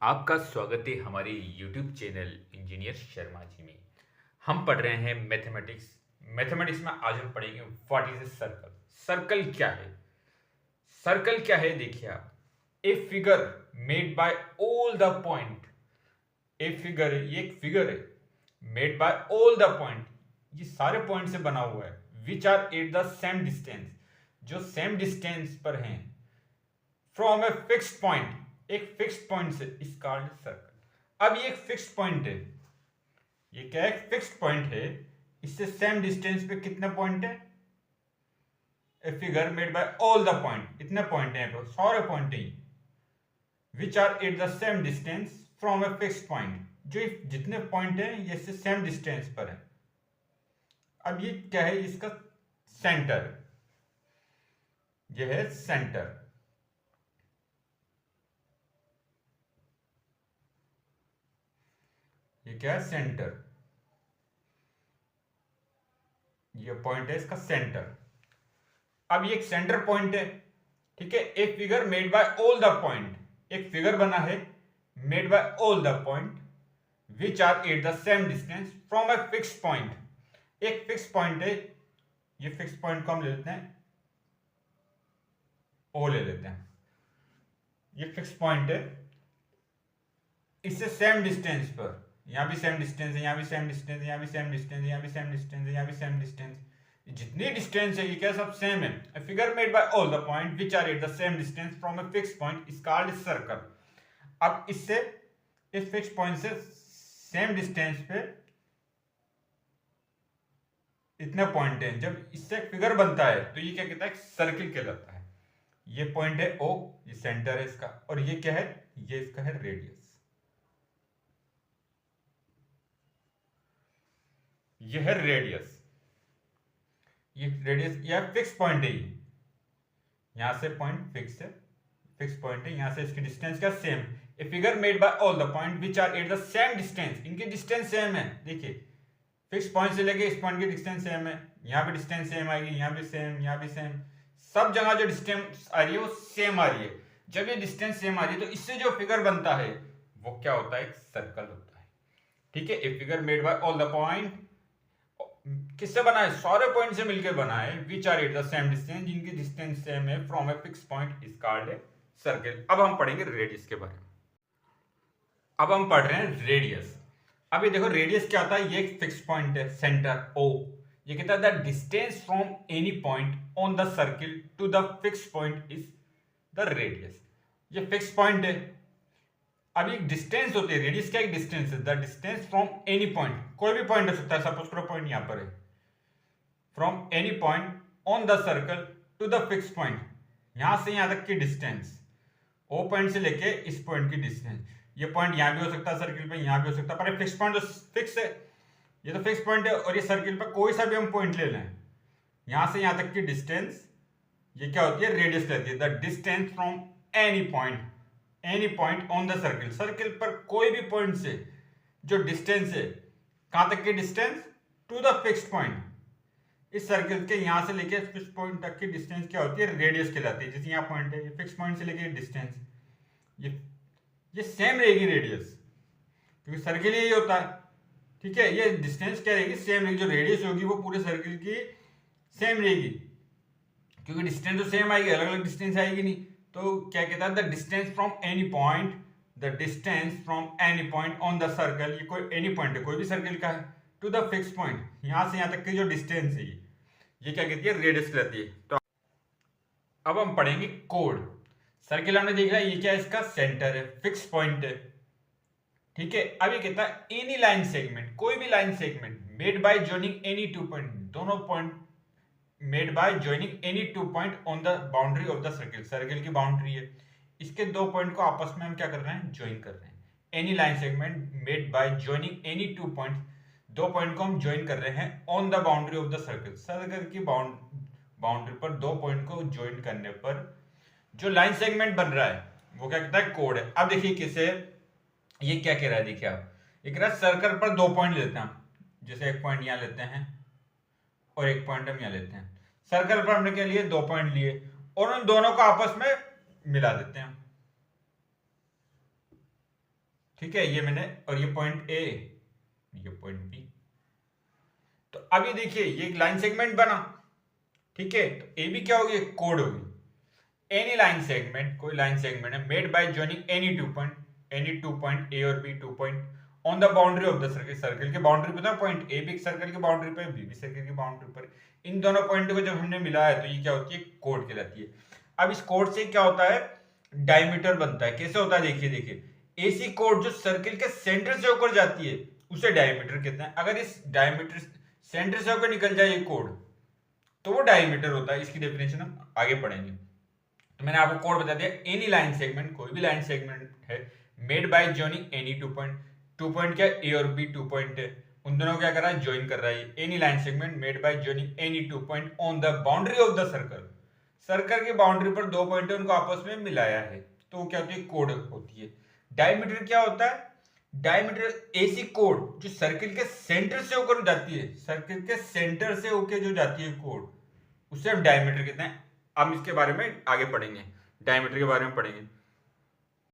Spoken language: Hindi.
आपका स्वागत है हमारे YouTube channel engineer Sharma ji में। हम पढ़ रहे हैं मैथमेटिक्स। मैथमेटिक्स में आज हम पढ़ेंगे what is a circle. Circle क्या है? सर्कल क्या है देखिए आप। A figure made by all the point. A figure, ये एक फिगर है, made by all the point, ये सारे पॉइंट से बना हुआ है, which are at the same distance, जो सेम डिस्टेंस पर हैं, फ्रॉम ए फिक्स्ड पॉइंट, एक फिक्स्ड पॉइंट से, इज कॉल्ड सर्कल। अब ये एक फिक्स्ड पॉइंट है, ये क्या है? फिक्स्ड पॉइंट है। इससे सेम डिस्टेंस पे कितने पॉइंट है? A figure made by all the point, इतने पॉइंट है, सारे पॉइंट है which are at the same distance from a fixed point, जो जितने पॉइंट है ये इससे सेम डिस्टेंस पर है। अब ये क्या है? इसका सेंटर, ये है सेंटर। ये क्या है? सेंटर। ये पॉइंट है इसका सेंटर। अब ये एक सेंटर पॉइंट है, ठीक है। एक figure made by all the point, एक फिगर बना है made by all the point which are at the same distance from a fix point. एक फिक्स पॉइंट है, ये फिक्स पॉइंट को हम ले लेते हैं ओ, ले लेते हैं। ये फिक्स पॉइंट है, इससे सेम डिस्टेंस पर, यहां भी सेम डिस्टेंस है, यहां भी सेम डिस्टेंस है, यहां भी सेम डिस्टेंस है, यहां भी सेम डिस्टेंस है, यहां भी सेम डिस्टेंस, जितनी डिस्टेंस है ये क्या सब सेम है। A figure made by all the point which are at the same distance from a fixed point is called circle। अब इससे, इस फिक्स पॉइंट से सेम डिस्टेंस पे इतने पॉइंट हैं, जब इससे एक फिगर बनता है तो ये क्या कहता है? सर्किल कहलाता है। ये पॉइंट है ओ, ये सेंटर है इसका, और ये क्या है? ये इसका है रेडियस। ये है रेडियस, ये रेडियस, यह फिक्स पॉइंट है। ये यहां से पॉइंट फिक्स है, फिक्स पॉइंट है, यहां से इसकी डिस्टेंस क्या? Same. A figure made by all the point which are at the same distance, इनकी डिस्टेंस सेम है। देखिए फिक्स पॉइंट से लेके इस पॉइंट की डिस्टेंस सेम है, यहां भी डिस्टेंस सेम आएगी, यहां भी सेम, यहां भी सेम, सब जगह जो डिस्टेंस आ रही है वो सेम आ रही है। जब ये डिस्टेंस सेम आ रही है तो इससे जो फिगर बनता है वो क्या होता है? एक सर्कल होता है, ठीक है। A figure made by all the point, किससे बना है? सारे पॉइंट से मिलकर बना है, which are at the same distance, जिनकी डिस्टेंस सेम है, from a fix point is called a circle. अब हम पढ़ेंगे रेडियस के बारे में। अब हम पढ़ रहे हैं रेडियस। अब ये देखो रेडियस क्या होता है? ये एक फिक्स पॉइंट है, सेंटर ओ। ये कहता है the distance from any point on the circle to the fix point is the radius. ये फिक्स पॉइंट है। अब एक डिस्टेंस होती है, रेडियस क्या? एक डिस्टेंस है, the distance from any point, कोई भी पॉइंट हो सकता है, सपोज करो पॉइंट यहां पर है, from any point on the circle to the fix point, यहां से यहां तक की डिस्टेंस, ओ पॉइंट से लेके इस पॉइंट की डिस्टेंस। ये पॉइंट यहां भी हो सकता है सर्किल पे, यहां भी हो सकता है, पर ये फिक्स पॉइंट तो फिक्स है, ये तो फिक्स पॉइंट है। और ये सर्किल पे कोई सा भी हम पॉइंट ले लें, यहां से यहां तक की डिस्टेंस, ये क्या होती है? रेडियस रहती है। The distance from any point, any point on the circle, circle पर कोई भी पॉइंट से जो डिस्टेंस है, कहां तक की distance? To the fixed point, इस सर्किल के यहां से लेके फिक्स पॉइंट तक की डिस्टेंस क्या होती है? रेडियस कहलाती है। जैसे यहाँ पॉइंट है, ये फिक्स पॉइंट से लेके डिस्टेंस, ये ये सेम रहेगी रेडियस, क्योंकि सर्किल यही होता है, ठीक है। ये डिस्टेंस क्या रहेगी? सेम रहेगी। जो रेडियस होगी वो पूरे सर्किल की सेम रहेगी, क्योंकि डिस्टेंस तो सेम आएगी, अलग अलग डिस्टेंस आएगी नहीं। तो क्या कहता है? The distance from any point, the distance from any point on the circle, ये कोई एनी पॉइंट है, कोई भी सर्किल का है, टू द फिक्स पॉइंट, यहां से यहां तक की जो डिस्टेंस है ये क्या कहती है? रेडियस कहती है। तो अब हम पढ़ेंगे कोड। सर्किल हमने देख लिया, ये क्या है? इसका सेंटर है, फिक्स पॉइंट है, ठीक है। अब ये कहता है एनी लाइन सेगमेंट, कोई भी line segment made by joining any two point, दोनों point made by joining any two point on the boundary of the circle, circle की बाउंड्री है, इसके दो पॉइंट को आपस में हम क्या कर रहे हैं? ज्वाइन कर रहे हैं। Any line segment made by joining any two point, दो पॉइंट को हम ज्वाइन कर रहे हैं on the boundary of the circle, circle की बाउंड्री पर दो पॉइंट को ज्वाइन करने पर जो लाइन सेगमेंट बन रहा है वो क्या कहता है? कोड है। अब देखिए किसे, ये क्या कह रहा है? देखिए आप, ये कह रहा है सर्कल पर दो पॉइंट लेते हैं, जैसे एक पॉइंट यहां लेते हैं और एक पॉइंट हम यहां लेते हैं। सर्कल पर हमने क्या लिए? दो पॉइंट लिए, और उन दोनों को आपस में मिला देते हैं। ठीक है, ये मैंने, और ये पॉइंट ए, ये पॉइंट बी। तो अभी देखिए ये एक लाइन सेगमेंट बना, ठीक है, तो ए बी क्या होगी, कोड होगी। एनी लाइन सेगमेंट, कोई लाइन सेगमेंट है made by joining any two point A और B, 2 point on the boundary of the circle, circle के बाउंड्री पे था पॉइंट ए भी सर्कल के बाउंड्री पे, बी भी सर्कल के बाउंड्री पर, इन दोनों पॉइंट को जब हमने मिलाया तो ये क्या होती है, कोड कहलाती है। अब इस कोड से क्या होता है, डायमीटर बनता है। कैसे होता है, देखिए देखिए एसी कोड जो सर्कल के सेंटर से होकर जाती है उसे डायमीटर कहते हैं। अगर इस डायमीटर सेंटर से होकर निकल जाए ये कोड तो वो डायमीटर होता है। इसकी डेफिनेशन हम आगे पढ़ेंगे। तो मैंने आपको कोड बता दिया, एनी लाइन सेगमेंट, कोई भी लाइन सेगमेंट है made by joining any 2 point, 2 point क्या, ए और बी 2 पॉइंट है, उन दोनों क्या कर रहा है, ज्वाइन कर रहा है। Any line segment made by joining any 2 point on the boundary of the circle, circle की बाउंड्री पर 2 पॉइंट है उनको आपस में मिलाया है, तो वो क्या होती है, कोड होती है। डायमीटर क्या होता है, डायमीटर एसी कोड जो सर्कल के सेंटर से होकर जाती है, सर्कल के सेंटर से होकर जो जाती है कोड, उसे हम डायमीटर कहते हैं। हम इसके बारे में आगे पढ़ेंगे, डायमीटर के बारे में पढ़ेंगे।